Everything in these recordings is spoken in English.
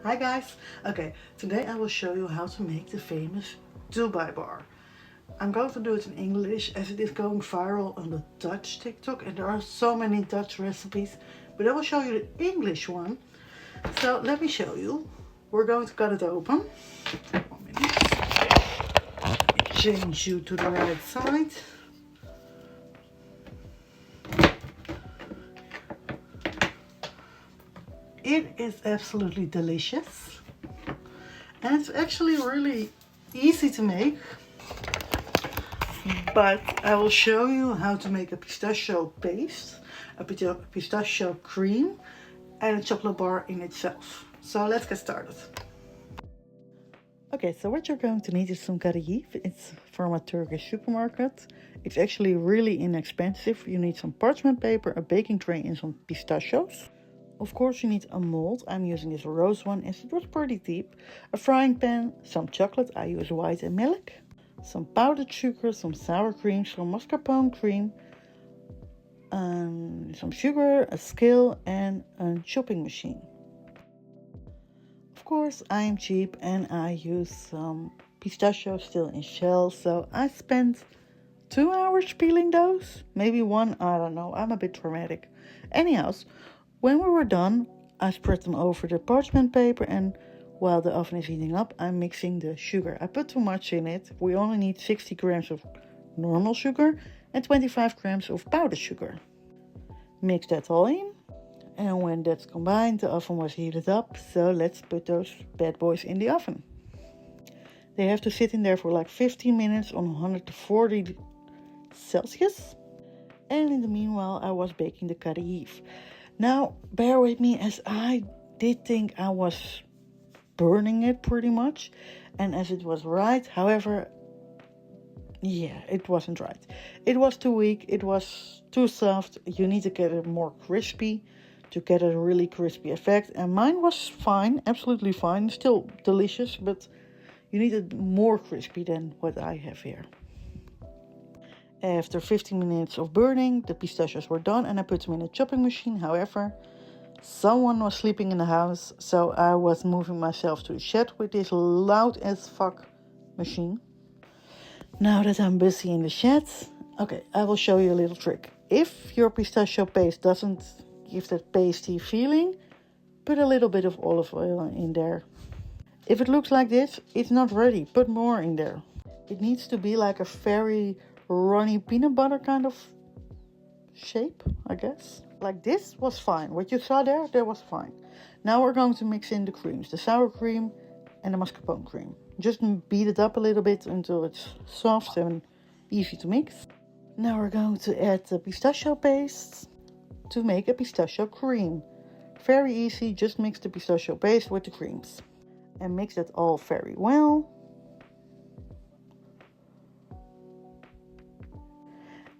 Hi guys! Okay, today I will show you how to make the famous Dubai bar. I'm going to do it in English as it is going viral on the Dutch TikTok and there are so many Dutch recipes, but I will show you the English one. So let me show you. We're going to cut it open. 1 minute. Change you to the right side. It is absolutely delicious and it's actually really easy to make, but I will show you how to make a pistachio paste, a pistachio cream and a chocolate bar in itself. So let's get started. Okay, so what you're going to need is some kadayif. It's from a Turkish supermarket. It's actually really inexpensive. You need some parchment paper, a baking tray and some pistachios. Of course you need a mold. I'm using this rose one as it was pretty deep. A frying pan, some chocolate, I use white and milk. Some powdered sugar, some sour cream, some mascarpone cream. Some sugar, a scale and a chopping machine. Of course I am cheap and I use some pistachios still in shells. So I spent 2 hours peeling those. Maybe 1, I don't know. I'm a bit dramatic. Anyhow. When we were done, I spread them over the parchment paper and while the oven is heating up, I'm mixing the sugar. I put too much in it. We only need 60 grams of normal sugar and 25 grams of powdered sugar. Mix that all in. And when that's combined, the oven was heated up. So let's put those bad boys in the oven. They have to sit in there for like 15 minutes on 140 Celsius. And in the meanwhile, I was baking the kadayif. Now, bear with me as I did think I was burning it pretty much. And as it was right, however, yeah, it wasn't right. It was too weak, it was too soft. You need to get it more crispy to get a really crispy effect. And mine was fine, absolutely fine, still delicious, but you need it more crispy than what I have here. After 15 minutes of burning, the pistachios were done and I put them in a chopping machine. However, someone was sleeping in the house, so I was moving myself to the shed with this loud as fuck machine. Now that I'm busy in the shed, okay, I will show you a little trick. If your pistachio paste doesn't give that pasty feeling, put a little bit of olive oil in there. If it looks like this, it's not ready. Put more in there. It needs to be like a very runny peanut butter kind of shape, I guess. Like this was fine. What you saw there, that was fine. Now we're going to mix in the creams, the sour cream and the mascarpone cream. Just beat it up a little bit until it's soft and easy to mix. Now we're going to add the pistachio paste to make a pistachio cream. Very easy, just mix the pistachio paste with the creams. And mix that all very well.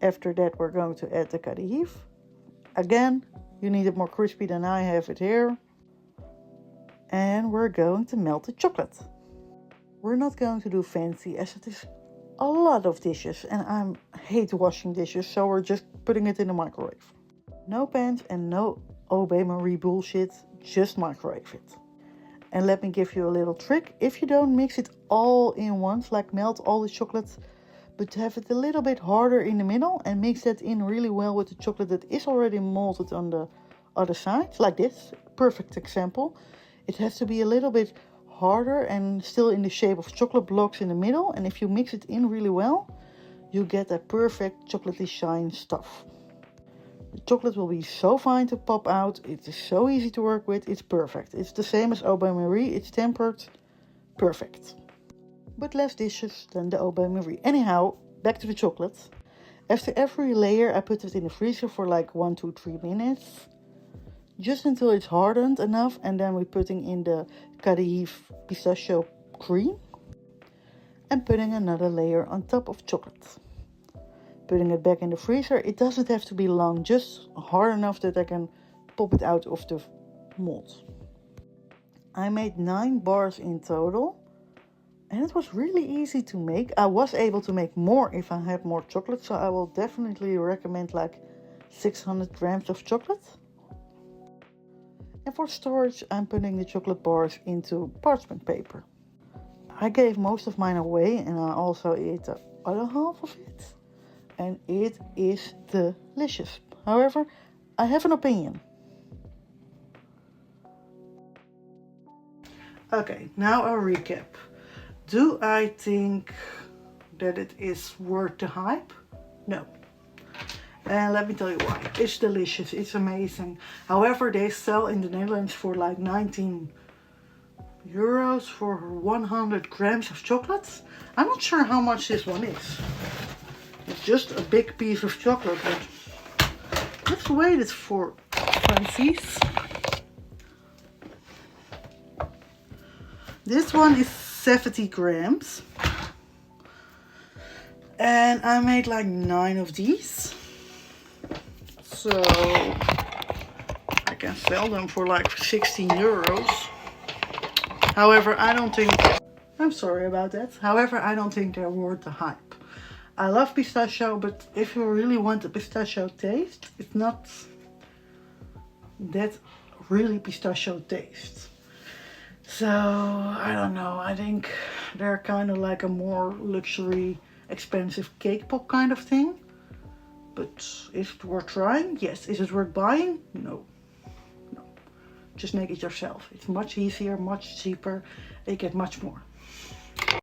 After that, we're going to add the kadayif. Again, you need it more crispy than I have it here. And we're going to melt the chocolate. We're not going to do fancy as it is a lot of dishes and I hate washing dishes, so we're just putting it in the microwave. No pans and no Au bain-marie bullshit, just microwave it. And let me give you a little trick. If you don't mix it all in once, like melt all the chocolate, but have it a little bit harder in the middle and mix that in really well with the chocolate that is already molded on the other side, like this. Perfect example. It has to be a little bit harder and still in the shape of chocolate blocks in the middle. And if you mix it in really well, you get a perfect chocolatey shine stuff. The chocolate will be so fine to pop out. It is so easy to work with. It's perfect. It's the same as Au bain-marie. It's tempered. Perfect. But less dishes than the Au bain-marie. Anyhow, back to the chocolate. After every layer, I put it in the freezer for like 1, 2, 3 minutes. Just until it's hardened enough. And then we're putting in the kadayif pistachio cream. And putting another layer on top of chocolate. Putting it back in the freezer. It doesn't have to be long. Just hard enough that I can pop it out of the mold. I made 9 bars in total. And it was really easy to make. I was able to make more if I had more chocolate. So I will definitely recommend like 600 grams of chocolate. And And for storage, I'm putting the chocolate bars into parchment paper. I gave most of mine away and I also ate the other half of it. And it is delicious. However, I have an opinion. Okay, now a recap. Do I think that it is worth the hype? No. And let me tell you why. It's delicious, it's amazing. However, they sell in the Netherlands for like 19 euros for 100 grams of chocolates. I'm not sure how much this one is. It's just a big piece of chocolate, but let's wait it for Francis. This one is 70 grams. And I made like 9 of these. So I can sell them for like 16 euros. However, I don't think, I'm sorry about that. However, I don't think they're worth the hype. I love pistachio, but if you really want a pistachio taste, it's not that really pistachio taste. So, I don't know. I think they're kind of like a more luxury, expensive cake pop kind of thing. But is it worth trying? Yes. Is it worth buying? No. No. Just make it yourself. It's much easier, much cheaper. You get much more.